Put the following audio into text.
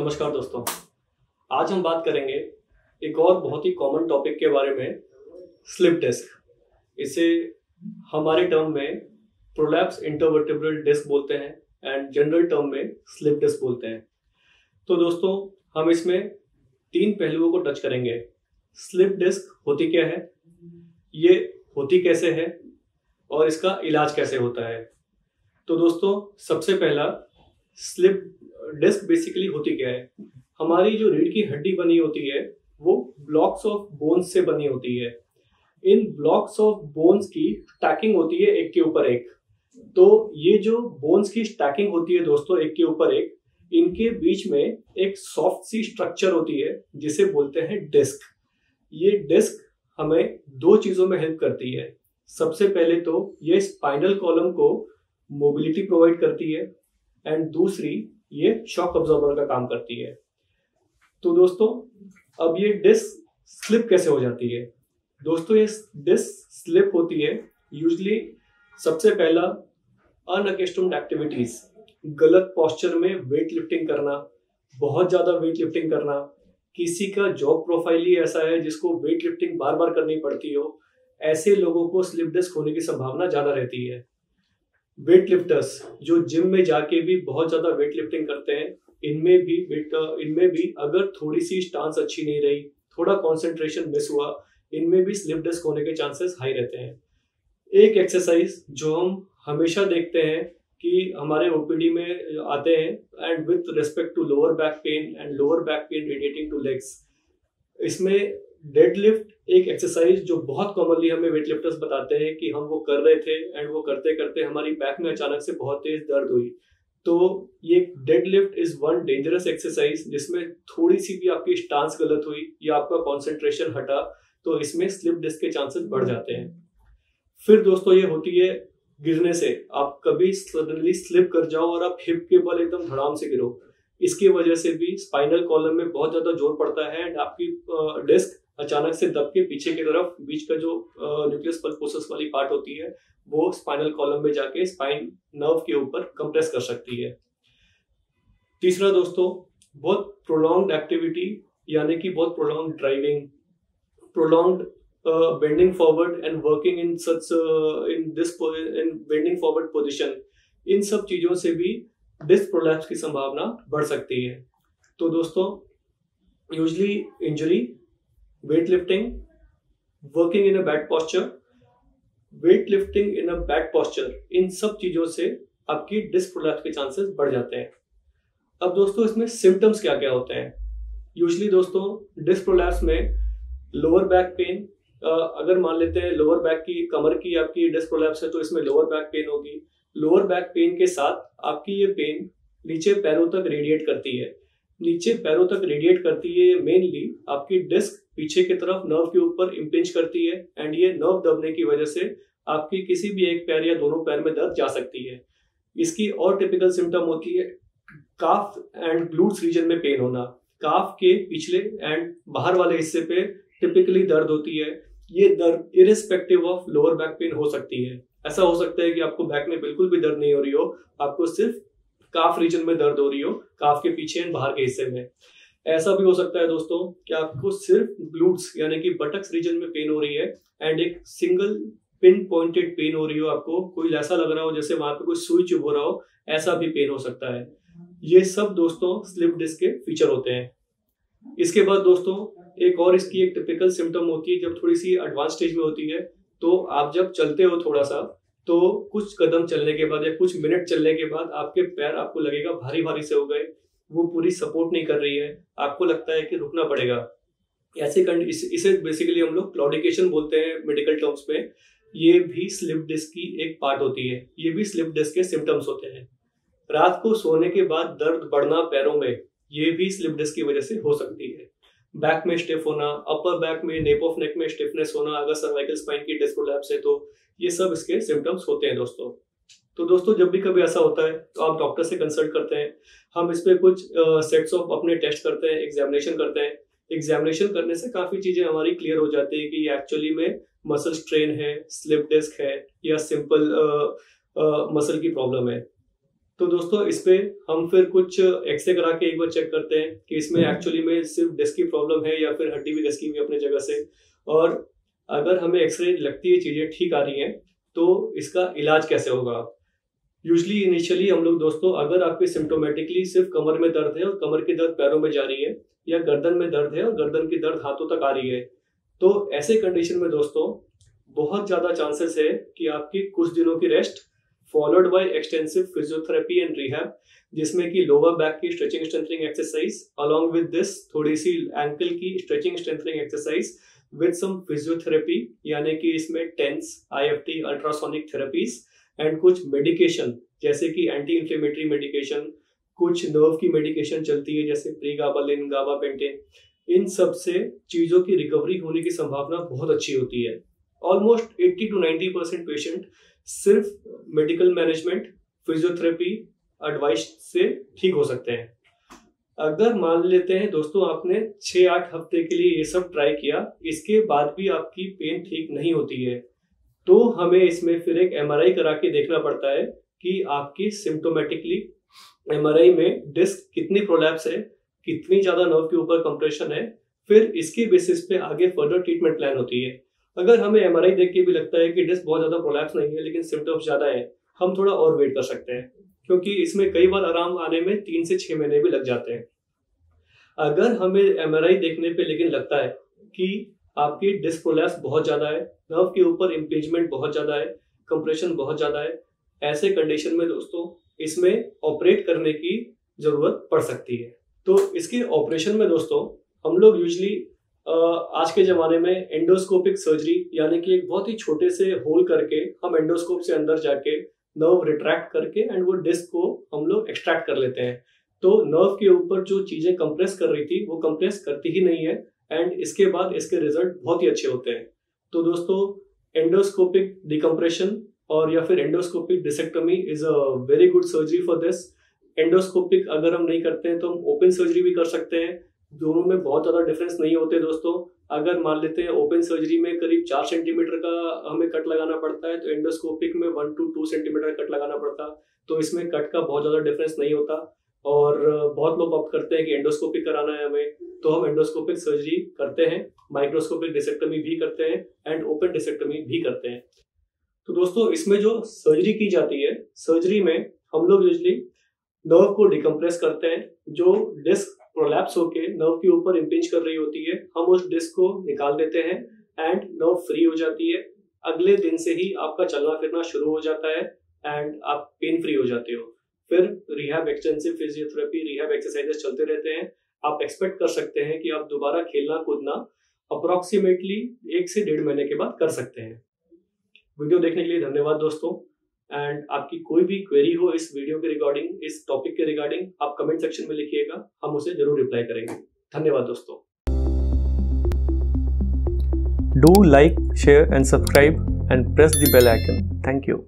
नमस्कार दोस्तों। आज हम बात करेंगे एक और बहुत ही कॉमन टॉपिक के बारे में, स्लिप डिस्क। इसे हमारे टर्म में प्रोलैप्स इंटरवर्टेब्रल डिस्क बोलते हैं एंड जनरल टर्म में स्लिप डिस्क बोलते हैं। तो दोस्तों, हम इसमें 3 पहलुओं को टच करेंगे। स्लिप डिस्क होती क्या है, ये होती कैसे है और इसका इलाज कैसे होता है। तो दोस्तों, सबसे पहला, स्लिप डिस्क बेसिकली होती क्या है। हमारी जो रीढ़ की हड्डी बनी होती है वो ब्लॉक्स ऑफ बोन्स से बनी होती है। इन ब्लॉक्स ऑफ बोन्स की स्टैकिंग होती है एक के ऊपर एक। तो ये जो बोन्स की स्टैकिंग होती है दोस्तों, एक के ऊपर एक, इनके बीच में एक सॉफ्ट सी स्ट्रक्चर होती है जिसे बोलते हैं डिस्क। ये डिस्क हमें 2 चीजों में हेल्प करती है। सबसे पहले तो ये स्पाइनल कॉलम को मोबिलिटी प्रोवाइड करती है एंड दूसरी ये शॉक अब्जॉर्बर का काम करती है। तो दोस्तों, अब ये डिस्क स्लिप कैसे हो जाती है। दोस्तों, ये डिस्क स्लिप होती है यूजुअली सबसे पहला अनअकस्टम्ड एक्टिविटीज, गलत पोस्चर में वेट लिफ्टिंग करना, बहुत ज्यादा वेट लिफ्टिंग करना, किसी का जॉब प्रोफाइल ही ऐसा है जिसको वेट लिफ्टिंग बार बार करनी पड़ती हो, ऐसे लोगों को स्लिप डिस्क होने की संभावना ज्यादा रहती है। वेट लिफ्टर्स जो जिम में जाके भी बहुत ज्यादा वेट लिफ्टिंग करते हैं, इनमें भी अगर थोड़ी सी स्टांस अच्छी नहीं रही, थोड़ा कंसंट्रेशन मिस हुआ, इनमें भी स्लिप डिस्क होने के चांसेस हाई रहते हैं। एक एक्सरसाइज जो हम हमेशा देखते हैं कि हमारे ओपीडी में आते हैं and with respect to lower back pain and lower back pain radiating to legs, इसमें डेडलिफ्ट एक एक्सरसाइज जो बहुत कॉमनली हमें वेट लिफ्टर्स बताते हैं कि हम वो कर रहे थे एंड वो करते करते हमारी बैक में अचानक से बहुत तेज दर्द हुई। तो ये deadlift is one dangerous exercise जिसमें थोड़ी सी भी आपकी स्टांस गलत हुई या आपका कंसंट्रेशन हटा तो इसमें स्लिप डिस्क के चांसेस बढ़ जाते हैं। फिर दोस्तों, ये होती है गिरने से। आप कभी सडनली स्लिप कर जाओ और आप हिप के बल एकदम धड़ाम से गिरो, इसकी वजह से भी स्पाइनल कॉलम में बहुत ज्यादा जोर पड़ता है एंड आपकी डिस्क अचानक से दब के पीछे की तरफ, बीच का जो न्यूक्लियस पल्पोसस वाली पार्ट होती है वो स्पाइनल कॉलम में जाके स्पाइन नर्व के ऊपर कंप्रेस कर सकती है। तीसरा दोस्तों, बहुत प्रोलॉन्ग्ड एक्टिविटी, यानी कि बहुत prolonged driving, prolonged bending forward and working in bending forward position, इन सब चीजों से भी डिस्क प्रोलैप्स की संभावना बढ़ सकती है। तो दोस्तों, usually injury, weight lifting, working in a bad posture, weight lifting in a bad posture, इन सब चीजों से आपकी डिस्क प्रोलैप्स के चांसेस बढ़ जाते हैं। अब दोस्तों, इसमें सिम्टम्स क्या क्या होते हैं। यूजुअली दोस्तों, डिस्क प्रोलैप्स में लोअर बैक पेन, अगर मान लेते हैं लोअर बैक की, कमर की आपकी डिस्क प्रोलैप्स है तो इसमें लोअर बैक पेन होगी। लोअर बैक पेन के साथ आपकी ये पेन नीचे पैरों तक रेडिएट करती है। नीचे पैरों तक रेडिएट करती है, ये मेनली आपकी डिस्क पीछे की तरफ नर्व के ऊपर इम्पिंज करती है एंड ये नर्व दबने की वजह से आपकी किसी भी एक पैर या दोनों पैर में दर्द जा सकती है। इसकी और टिपिकल सिम्टम होती है काफ एंड ग्लूट्स रीजन में पेन होना। काफ के पिछले एंड बाहर वाले हिस्से पे टिपिकली दर्द होती है। ये दर्द irrespective of lower back pen हो सकती है। ऐसा हो सकता है कि आपको बैक में बिल्कुल भी दर्द नहीं हो रही हो, आपको सिर्फ काफ रीजन में दर्द हो रही हो, काफ के पीछे एंड बाहर के हिस्से में। ऐसा भी हो सकता है दोस्तों कि आपको सिर्फ ग्लूट्स यानी कि बटक्स रीजन में पेन हो रही है एंड एक सिंगल पिन पॉइंटेड पेन हो रही हो, आपको कोई ऐसा लग रहा हो जैसे वहां पे कोई सुई चुभ हो रहा हो, ऐसा भी पेन हो सकता है। ये सब दोस्तों स्लिप डिस्क के फीचर होते हैं। इसके बाद दोस्तों, एक और इसकी एक टिपिकल सिम्टम होती है, जब थोड़ी सी एडवांस स्टेज में होती है, तो आप जब चलते हो थोड़ा सा, तो कुछ कदम चलने के बाद या कुछ मिनट चलने के बाद आपके पैर आपको लगेगा भारी भारी से हो गए, वो पूरी सपोर्ट नहीं कर रही है, आपको लगता है कि रुकना पड़ेगा। ऐसे इसे बेसिकली हम लोग क्लॉडिकेशन बोलते हैं मेडिकल टर्म्स में। ये भी स्लिप डिस्क की एक पार्ट होती है, ये भी स्लिप डिस्क के सिम्टम्स होते हैं। रात को सोने के बाद दर्द बढ़ना पैरों में, ये भी स्लिप डिस्क की वजह से हो सकती है। बैक में स्टिफ होना, अपर बैक में, नेप ऑफ नेक में स्टिफनेस होना, अगर सर्वाइकल स्पाइन की डिस्क प्रोलैप्स है तो ये सब इसके सिम्टम्स होते हैं दोस्तों। तो दोस्तों, जब भी कभी ऐसा होता है तो आप डॉक्टर से कंसल्ट करते हैं। हम इस पे कुछ सेट्स ऑफ अपने टेस्ट करते हैं, एग्जामिनेशन करते हैं। एग्जामिनेशन करने से काफी चीजें हमारी क्लियर हो जाती है कि एक्चुअली में मसल स्ट्रेन है, स्लिप डिस्क है या सिंपल मसल की प्रॉब्लम है। तो दोस्तों इस पे हम फिर कुछ एक्सरे करा के एक बार चेक करते हैं कि इसमें एक्चुअली में सिर्फ डिस्क की प्रॉब्लम है या फिर हड्डी भी घसकी हुई अपने जगह से। और अगर हमें एक्सरे लगती है चीजें ठीक आ रही हैं तो इसका इलाज कैसे होगा। यूजली इनिशियली हम लोग दोस्तों, अगर आपके सिम्टोमेटिकली सिर्फ कमर में दर्द है और कमर की दर्द पैरों में जा रही है, या गर्दन में दर्द है और गर्दन की दर्द हाथों तक आ रही है, तो ऐसे कंडीशन में दोस्तों बहुत ज्यादा चांसेस है कि आपकी कुछ दिनों की rest followed by extensive physiotherapy and rehab, जिसमें कि लोअर बैक की stretching strengthening exercise along with this थोड़ी सी एंकल की stretching strengthening exercise with some physiotherapy, यानी कि इसमें TENS, IFT, ultrasonic therapies and कुछ मेडिकेशन जैसे कि एंटी इंफ्लेमेटरी मेडिकेशन, कुछ नर्व की मेडिकेशन चलती है जैसे प्रीगाबालिन, गाबापेंटिन। इन सब से चीजों की रिकवरी होने की संभावना बहुत अच्छी होती है। ऑलमोस्ट 80 to 90% पेशेंट सिर्फ मेडिकल मैनेजमेंट, फिजियोथेरेपी एडवाइस से ठीक हो सकते हैं। अगर मान लेते हैं दोस्तों आपने 6-8 हफ्ते के लिए ये सब ट्राई किया, इसके बाद भी आपकी पेन ठीक नहीं होती है, तो हमें इसमें फिर एक MRI करा के देखना पड़ता है कि आपकी सिम्टोमेटिकली MRI में डिस्क कितनी प्रोलैप्स है, कितनी ज्यादा नर्व के ऊपर कंप्रेशन है। फिर इसके बेसिस पे आगे फर्दर ट्रीटमेंट प्लान होती है। अगर हमें MRI देख के भी लगता है कि डिस्क बहुत ज्यादा प्रोलैप्स नहीं है लेकिन सिम्टम्स ज्यादा है, हम थोड़ा और वेट कर सकते हैं, क्योंकि इसमें कई बार आराम आने में 3 से 6 महीने भी लग जाते हैं। अगर हमें MRI देखने पे लेकिन लगता है कि आपकी डिस्क प्रोलैप्स बहुत ज्यादा है, नर्व के ऊपर इंपेंजमेंट बहुत ज्यादा है, कंप्रेशन बहुत ज्यादा है, ऐसे कंडीशन में दोस्तों इसमें ऑपरेट करने की जरूरत पड़ सकती है। तो इसके ऑपरेशन में दोस्तों हम लोग यूजली आज के जमाने में एंडोस्कोपिक सर्जरी, यानी कि एक बहुत ही छोटे से होल करके हम एंडोस्कोप से अंदर जाके नर्व रिट्रैक्ट करके एंड वो डिस्क को हम लोग एक्सट्रैक्ट कर लेते हैं। तो नर्व के ऊपर जो चीजें कंप्रेस कर रही थी वो कंप्रेस करती ही नहीं है एंड इसके बाद इसके रिजल्ट बहुत ही अच्छे होते हैं। तो दोस्तों एंडोस्कोपिक डिकम्प्रेशन और या फिर endoscopic discectomy is a very good surgery for this. Endoscopic अगर हम नहीं करते हैं तो हम ओपन सर्जरी भी कर सकते हैं। दोनों में बहुत ज्यादा डिफरेंस नहीं होते दोस्तों। अगर मान लेते हैं ओपन सर्जरी में करीब 4 सेंटीमीटर का हमें कट लगाना पड़ता है, तो एंडोस्कोपिक में 1 to 2 सेंटीमीटर कट लगाना पड़ता। तो इसमें कट का बहुत ज्यादा डिफरेंस नहीं होता और बहुत लोग ऑप्ट करते हैं कि एंडोस्कोपिक कराना है हमें, तो हम एंडोस्कोपिक सर्जरी करते हैं, माइक्रोस्कोपिक डिसेक्टोमी भी करते हैं एंड ओपन डिसेक्टोमी भी करते हैं। तो दोस्तों इसमें जो सर्जरी की जाती है, सर्जरी में हम लोग यूजली नर्व को डिकम्प्रेस करते हैं। जो डिस्क प्रोलैप्स होके नर्व के ऊपर इंपिंज कर रही होती है, हम उस डिस्क को निकाल देते हैं एंड नर्व फ्री हो जाती है। अगले दिन से ही आपका चलना फिरना शुरू हो जाता है एंड आप पेन फ्री हो जाते हो। फिर rehab, extensive physiotherapy, rehab exercises चलते रहते हैं। आप एक्सपेक्ट कर सकते हैं कि आप दोबारा खेलना कूदना अप्रोक्सीमेटली 1 से 1.5 महीने के बाद कर सकते हैं। वीडियो देखने के लिए धन्यवाद दोस्तों। एंड आपकी कोई भी क्वेरी हो इस वीडियो के रिगार्डिंग, इस टॉपिक के रिगार्डिंग, आप कमेंट सेक्शन में लिखिएगा, हम उसे जरूर रिप्लाई करेंगे। धन्यवाद दोस्तों। Do like, share and subscribe and press the bell icon. Thank you.